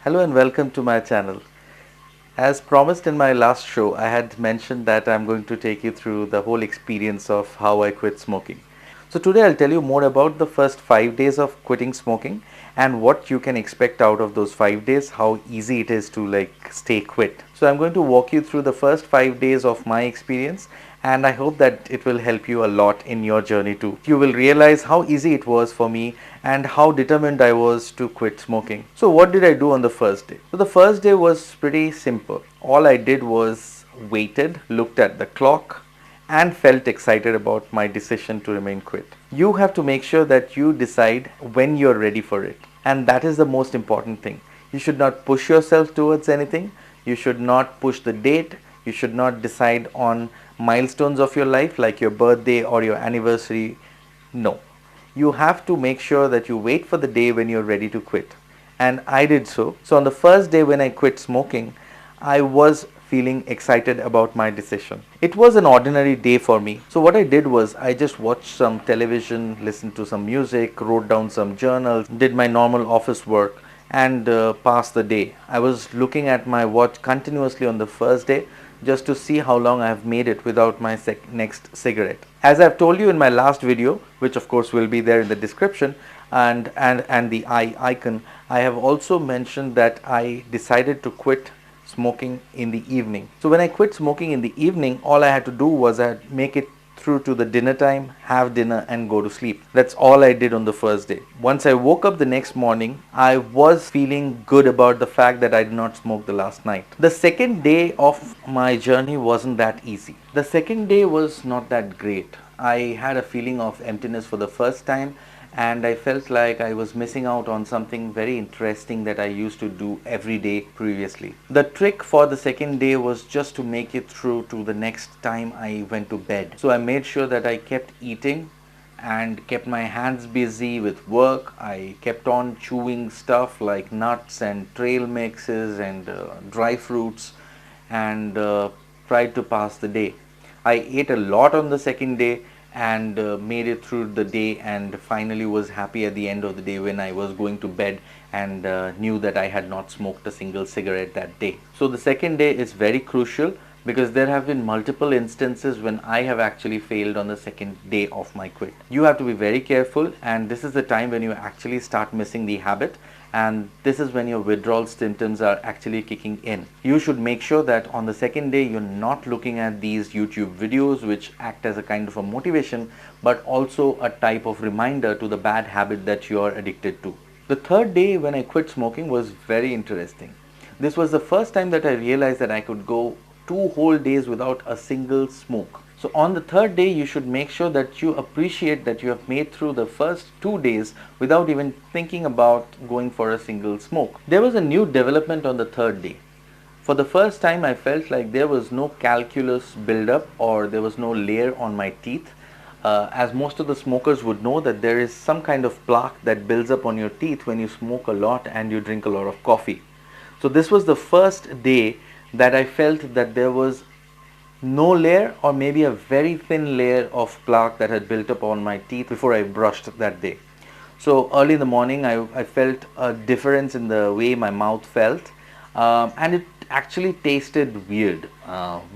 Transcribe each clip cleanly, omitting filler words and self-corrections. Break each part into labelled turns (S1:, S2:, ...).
S1: Hello and welcome to my channel. As promised in my last show, I had mentioned that I'm going to take you through the whole experience of how I quit smoking. So today I'll tell you more about the first 5 days of quitting smoking and what you can expect out of those 5 days, how easy it is to stay quit. So I'm going to walk you through the first 5 days of my experience, and I hope that it will help you a lot in your journey too. You will realize how easy it was for me and how determined I was to quit smoking. So what did I do on the first day? So the first day was pretty simple. All I did was waited, looked at the clock, and felt excited about my decision to remain quit. You have to make sure that you decide when you're ready for it, and that is the most important thing. You should not push yourself towards anything. You should not push the date. You should not decide on milestones of your life like your birthday or your anniversary. No, you have to make sure that you wait for the day when you're ready to quit, and I did so. So on the first day when I quit smoking, I was feeling excited about my decision. It was an ordinary day for me. So what I did was I just watched some television, listened to some music, wrote down some journals, did my normal office work, and passed the day. I was looking at my watch continuously on the first day just to see how long I have made it without my next cigarette. As I've told you in my last video, which of course will be there in the description, and the icon, I have also mentioned that I decided to quit smoking in the evening. So when I quit smoking in the evening, all I had to do was I make it through to the dinner time, have dinner, and go to sleep. That's all I did on the first day. Once I woke up the next morning, I was feeling good about the fact that I did not smoke the last night. The second day of my journey wasn't that easy. The second day was not that great. I had a feeling of emptiness for the first time, and I felt like I was missing out on something very interesting that I used to do every day previously. The trick for the second day was just to make it through to the next time I went to bed. So I made sure that I kept eating and kept my hands busy with work. I kept on chewing stuff like nuts and trail mixes and dry fruits, and tried to pass the day. I ate a lot on the second day and made it through the day, and finally was happy at the end of the day when I was going to bed and knew that I had not smoked a single cigarette that day. So the second day is very crucial because there have been multiple instances when I have actually failed on the second day of my quit. You have to be very careful, and this is the time when you actually start missing the habit, and this is when your withdrawal symptoms are actually kicking in. You should make sure that on the second day you're not looking at these YouTube videos which act as a kind of a motivation, but also a type of reminder to the bad habit that you're addicted to. The third day when I quit smoking was very interesting. This was the first time that I realized that I could go 2 whole days without a single smoke. So on the third day, you should make sure that you appreciate that you have made through the first 2 days without even thinking about going for a single smoke. There was a new development on the third day. For the first time, I felt like there was no calculus buildup or there was no layer on my teeth. As most of the smokers would know, that there is some kind of plaque that builds up on your teeth when you smoke a lot and you drink a lot of coffee. So this was the first day that I felt that there was no layer, or maybe a very thin layer of plaque that had built up on my teeth before I brushed that day. So early in the morning, I felt a difference in the way my mouth felt, and it actually tasted weird.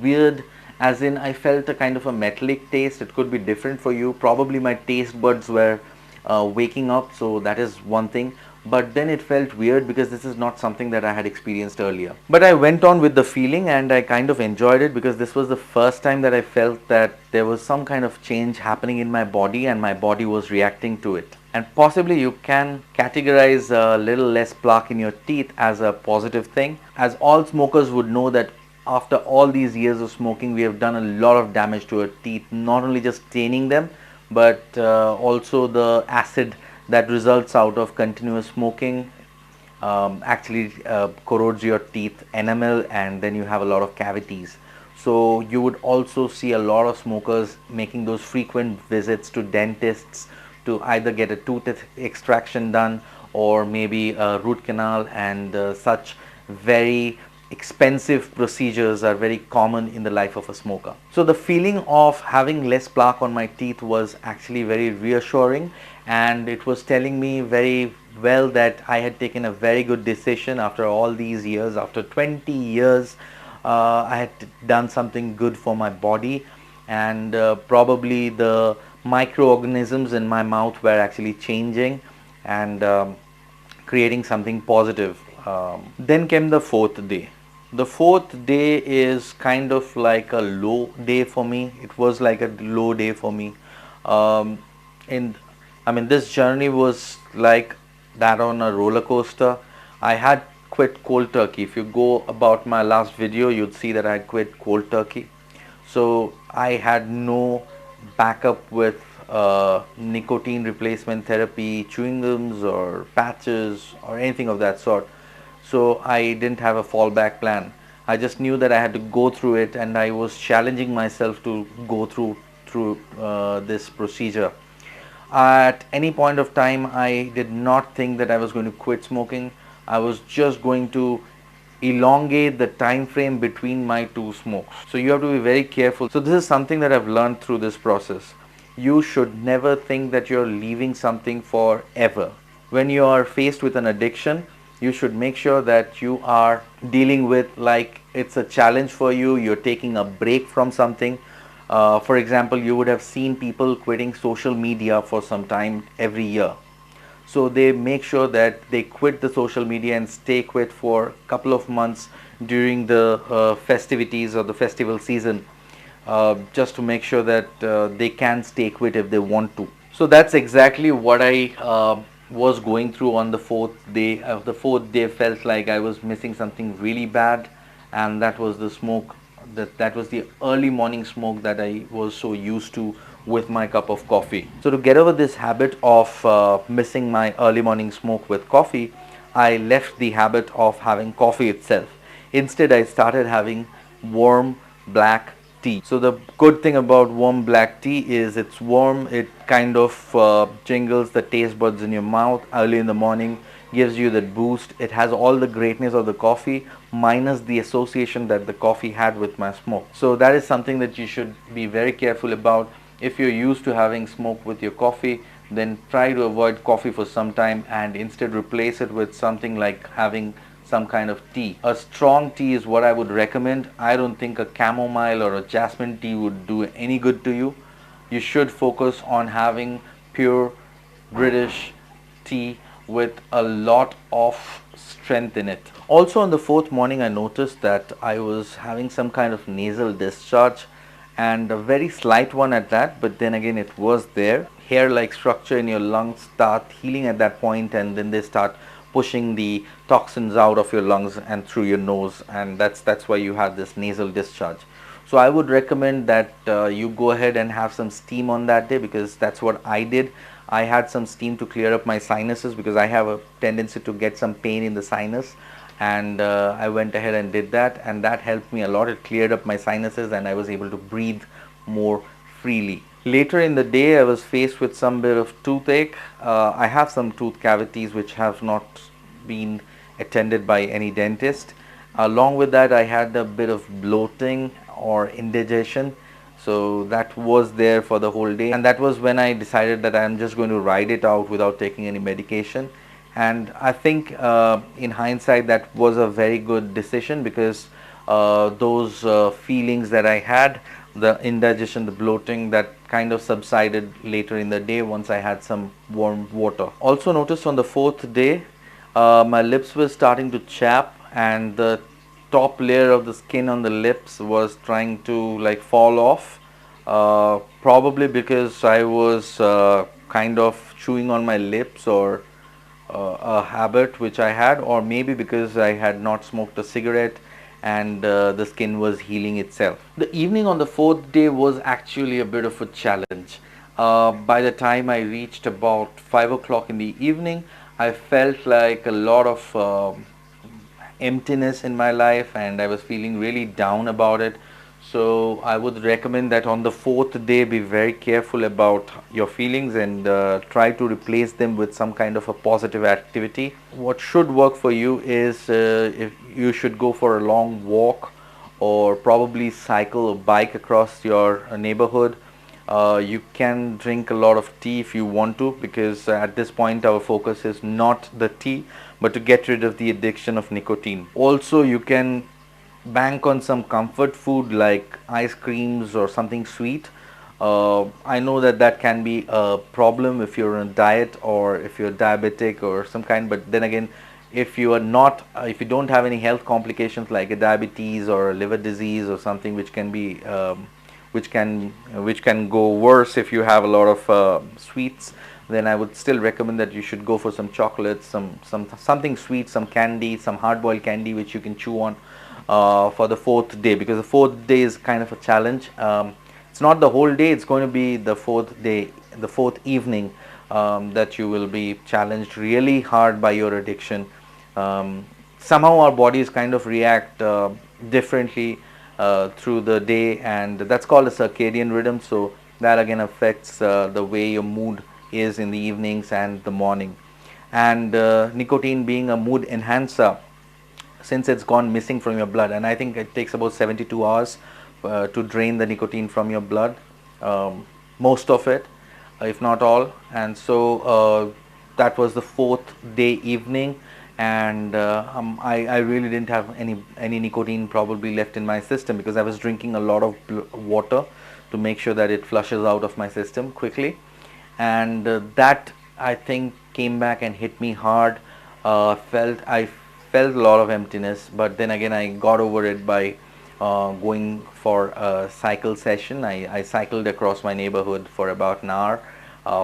S1: Weird as in I felt a kind of a metallic taste. It could be different for you. Probably my taste buds were waking up, so that is one thing. But then it felt weird because this is not something that I had experienced earlier. But I went on with the feeling and I kind of enjoyed it because this was the first time that I felt that there was some kind of change happening in my body and my body was reacting to it. And possibly you can categorize a little less plaque in your teeth as a positive thing, as all smokers would know that after all these years of smoking, we have done a lot of damage to our teeth, not only just staining them, but also the acid that results out of continuous smoking actually corrodes your teeth enamel, and then you have a lot of cavities. So you would also see a lot of smokers making those frequent visits to dentists to either get a tooth extraction done or maybe a root canal, and such very expensive procedures are very common in the life of a smoker. So the feeling of having less plaque on my teeth was actually very reassuring, and it was telling me very well that I had taken a very good decision after all these years. After 20 years, I had done something good for my body, and probably the microorganisms in my mouth were actually changing and creating something positive. Then came the fourth day. The fourth day is kind of like a low day for me. It was like a low day for me. Um, in, I mean, this journey was like that on a roller coaster. I had quit cold turkey. If you go about my last video, you'd see that I had quit cold turkey. So I had no backup with nicotine replacement therapy, chewing gums or patches or anything of that sort. So I didn't have a fallback plan. I just knew that I had to go through it, and I was challenging myself to go through this procedure. At any point of time, I did not think that I was going to quit smoking. I was just going to elongate the time frame between my two smokes. So you have to be very careful. So this is something that I've learned through this process. You should never think that you're leaving something forever. When you are faced with an addiction, you should make sure that you are dealing with like it's a challenge for you. You're taking a break from something. For example, you would have seen people quitting social media for some time every year. So they make sure that they quit the social media and stay quit for a couple of months during the festivities or the festival season, just to make sure that they can stay quit if they want to. So that's exactly what I was going through on the fourth day. The fourth day felt like I was missing something really bad, and that was the smoke. That was the early morning smoke that I was so used to with my cup of coffee. So to get over this habit of missing my early morning smoke with coffee, I left the habit of having coffee itself. Instead, I started having warm black tea. So the good thing about warm black tea is it's warm. It kind of jingles the taste buds in your mouth early in the morning, gives you that boost. It has all the greatness of the coffee minus the association that the coffee had with my smoke. So that is something that you should be very careful about. If you're used to having smoke with your coffee, then try to avoid coffee for some time and instead replace it with something like having some kind of tea. A strong tea is what I would recommend. I don't think a chamomile or a jasmine tea would do any good to you. You should focus on having pure British tea with a lot of strength in it. Also on the fourth morning, I noticed that I was having some kind of nasal discharge, and a very slight one at that, but then again it was there. Hair like structure in your lungs start healing at that point, and then they start pushing the toxins out of your lungs and through your nose, and that's why you have this nasal discharge. So I would recommend that you go ahead and have some steam on that day, because that's what I did. I had some steam to clear up my sinuses because I have a tendency to get some pain in the sinus, and I went ahead and did that, and that helped me a lot. It cleared up my sinuses and I was able to breathe more freely. Later in the day, I was faced with some bit of toothache. I have some tooth cavities which have not been attended by any dentist. Along with that, I had a bit of bloating or indigestion. So that was there for the whole day, and that was when I decided that I'm just going to ride it out without taking any medication. And I think in hindsight that was a very good decision, because those feelings that I had, the indigestion, the bloating, that kind of subsided later in the day once I had some warm water. Also noticed on the fourth day, my lips were starting to chap, and the top layer of the skin on the lips was trying to like fall off, probably because I was kind of chewing on my lips, or a habit which I had, or maybe because I had not smoked a cigarette and the skin was healing itself. The evening on the fourth day was actually a bit of a challenge. By the time I reached about 5 o'clock in the evening, I felt like a lot of emptiness in my life, and I was feeling really down about it. So I would recommend that on the fourth day, be very careful about your feelings and try to replace them with some kind of a positive activity. What should work for you is if you should go for a long walk, or probably cycle or bike across your neighborhood. You can drink a lot of tea if you want to, because at this point our focus is not the tea but to get rid of the addiction of nicotine. Also, you can bank on some comfort food like ice creams or something sweet. I know that that can be a problem if you're on a diet or if you're diabetic or some kind, but then again, if you are not, if you don't have any health complications like a diabetes or a liver disease or something which can be which can go worse if you have a lot of sweets, then I would still recommend that you should go for some chocolates, something sweet, some candy, some hard boiled candy which you can chew on for the fourth day, because the fourth day is kind of a challenge. It's not the whole day, it's going to be the fourth day, the fourth evening, that you will be challenged really hard by your addiction. Somehow our bodies kind of react differently through the day, and that's called a circadian rhythm. So that again affects the way your mood is in the evenings and the morning. And nicotine being a mood enhancer, since it's gone missing from your blood, and I think it takes about 72 hours to drain the nicotine from your blood, most of it, if not all. And so that was the fourth day evening, and I really didn't have any nicotine probably left in my system, because I was drinking a lot of water to make sure that it flushes out of my system quickly. And that, I think, came back and hit me hard. I felt a lot of emptiness, but then again I got over it by going for a cycle session. I cycled across my neighborhood for about an hour,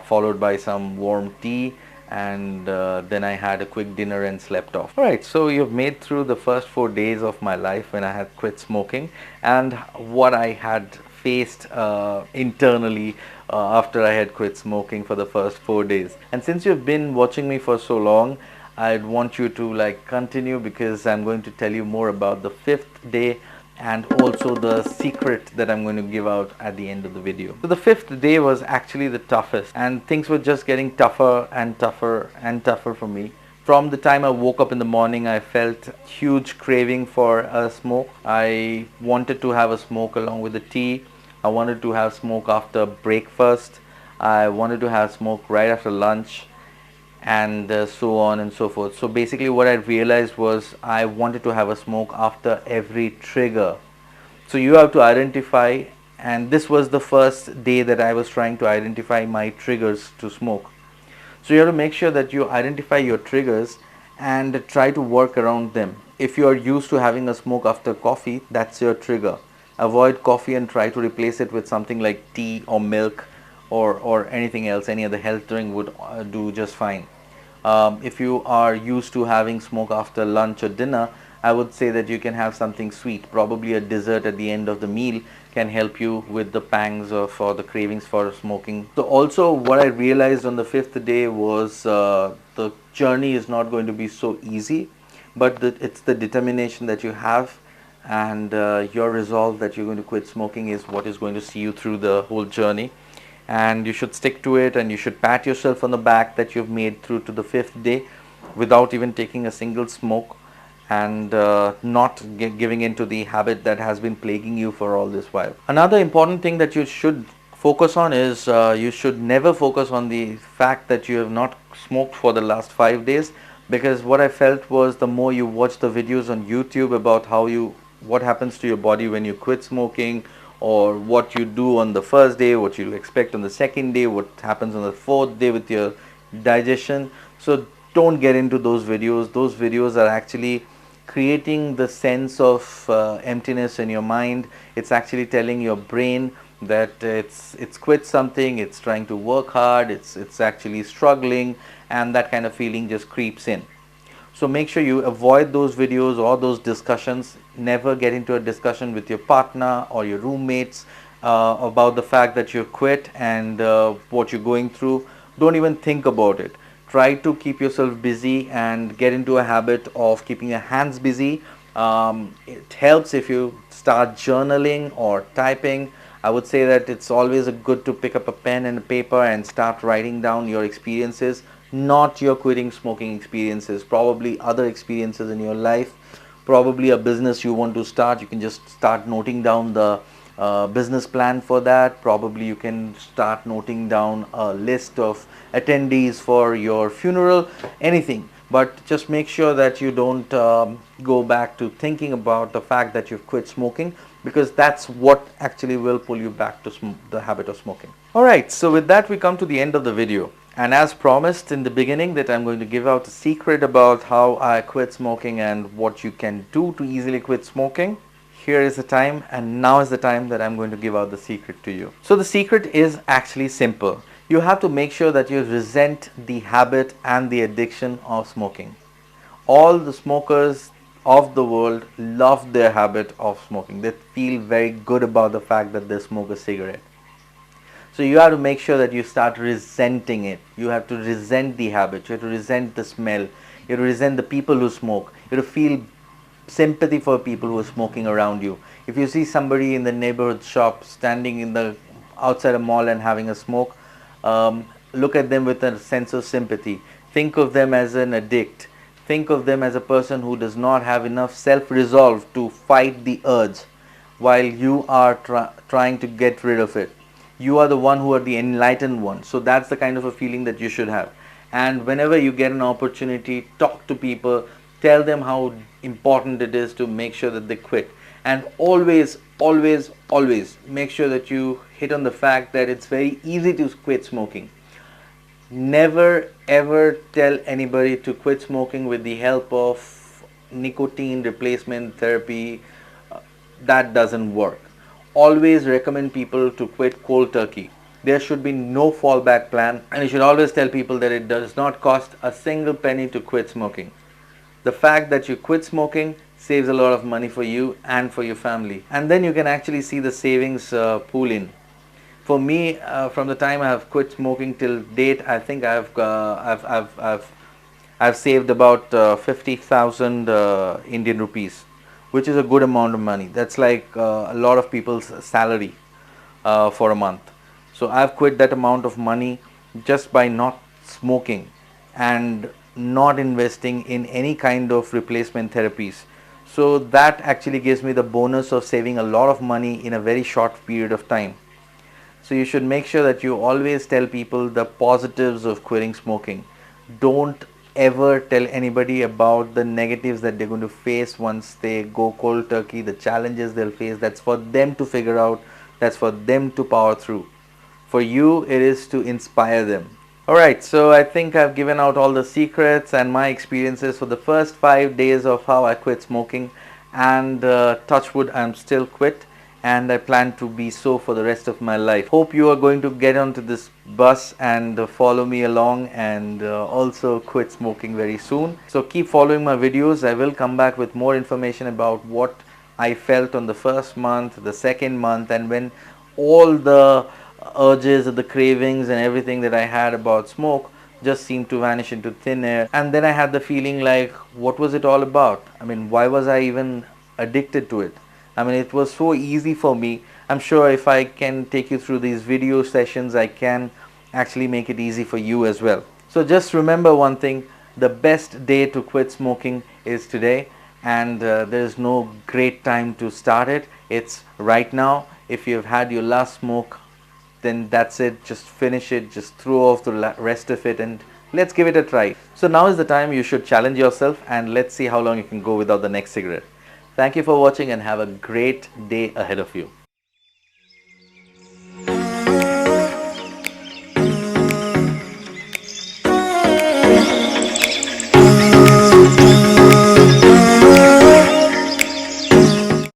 S1: followed by some warm tea, and then I had a quick dinner and slept off. Alright, so you've made through the first 4 days of my life when I had quit smoking, and what I had faced internally after I had quit smoking for the first 4 days. And since you've been watching me for so long, I'd want you to like continue, because I'm going to tell you more about the fifth day and also the secret that I'm going to give out at the end of the video. So the fifth day was actually the toughest, and things were just getting tougher and tougher and tougher for me. From the time I woke up in the morning, I felt huge craving for a smoke. I wanted to have a smoke along with the tea. I wanted to have smoke after breakfast. I wanted to have smoke right after lunch, and so on and so forth. So basically what I realized was I wanted to have a smoke after every trigger. So you have to identify, and this was the first day that I was trying to identify my triggers to smoke. So you have to make sure that you identify your triggers and try to work around them. If you are used to having a smoke after coffee, that's your trigger. Avoid coffee and try to replace it with something like tea or milk, or anything else. Any other health drink would do just fine. If you are used to having smoke after lunch or dinner, I would say that you can have something sweet. Probably a dessert at the end of the meal can help you with the pangs of or the cravings for smoking. So also what I realized on the fifth day was the journey is not going to be so easy, but it's the determination that you have, and your resolve that you're going to quit smoking is what is going to see you through the whole journey. And you should stick to it, and you should pat yourself on the back that you've made through to the fifth day without even taking a single smoke, and not giving into the habit that has been plaguing you for all this while. Another important thing that you should focus on is you should never focus on the fact that you have not smoked for the last 5 days, because what I felt was the more you watch the videos on YouTube about what happens to your body when you quit smoking, or what you do on the first day, what you expect on the second day, what happens on the fourth day with your digestion. So don't get into those videos. Those videos are actually creating the sense of emptiness in your mind. It's actually telling your brain that it's quit something, it's trying to work hard, it's actually struggling, and that kind of feeling just creeps in. So make sure you avoid those videos or those discussions. Never get into a discussion with your partner or your roommates about the fact that you quit and what you're going through. Don't even think about it. Try to keep yourself busy and get into a habit of keeping your hands busy. It helps if you start journaling or typing. I would say that it's always good to pick up a pen and a paper and start writing down your experiences, not your quitting smoking experiences, probably other experiences in your life, probably a business you want to start. You can just start noting down the business plan for that. Probably you can start noting down a list of attendees for your funeral, anything. But just make sure that you don't go back to thinking about the fact that you've quit smoking, because that's what actually will pull you back to the habit of smoking. Alright, so with that we come to the end of the video. And as promised in the beginning that I'm going to give out a secret about how I quit smoking and what you can do to easily quit smoking. Here is the time, and now is the time that I'm going to give out the secret to you. So the secret is actually simple. You have to make sure that you resent the habit and the addiction of smoking. All the smokers of the world love their habit of smoking. They feel very good about the fact that they smoke a cigarette. So you have to make sure that you start resenting it. You have to resent the habit. You have to resent the smell. You have to resent the people who smoke. You have to feel sympathy for people who are smoking around you. If you see somebody in the neighborhood shop standing in the outside a mall and having a smoke, look at them with a sense of sympathy. Think of them as an addict. Think of them as a person who does not have enough self-resolve to fight the urge while you are trying to get rid of it. You are the one who are the enlightened one. So that's the kind of a feeling that you should have. And whenever you get an opportunity, talk to people, tell them how important it is to make sure that they quit. And always, always, always make sure that you hit on the fact that it's very easy to quit smoking. Never ever tell anybody to quit smoking with the help of nicotine replacement therapy. That doesn't work. Always recommend people to quit cold turkey. There should be no fallback plan, and you should always tell people that it does not cost a single penny to quit smoking. The fact that you quit smoking saves a lot of money for you and for your family, and then you can actually see the savings pool in. For me, from the time I have quit smoking till date, I think I've saved about 50,000 Indian rupees, which is a good amount of money. That's like a lot of people's salary for a month. So I've quit that amount of money just by not smoking and not investing in any kind of replacement therapies. So that actually gives me the bonus of saving a lot of money in a very short period of time. So you should make sure that you always tell people the positives of quitting smoking. Don't ever tell anybody about the negatives that they're going to face once they go cold turkey, the challenges they'll face. That's for them to figure out. That's for them to power through. For you, it is to inspire them. Alright, so I think I've given out all the secrets and my experiences for the first 5 days of how I quit smoking, and touch wood, I'm still quit, and I plan to be so for the rest of my life. Hope you are going to get onto this bus and follow me along and also quit smoking very soon. So keep following my videos. I will come back with more information about what I felt on the first month, the second month, and when all the urges and the cravings and everything that I had about smoke just seemed to vanish into thin air. And then I had the feeling like, what was it all about? I mean, why was I even addicted to it? I mean, it was so easy for me. I'm sure if I can take you through these video sessions, I can actually make it easy for you as well. So just remember one thing, the best day to quit smoking is today, and there's no great time to start it. It's right now. If you've had your last smoke, then that's it. Just finish it, just throw off the rest of it, and let's give it a try. So now is the time you should challenge yourself, and let's see how long you can go without the next cigarette. Thank you for watching and have a great day ahead of you.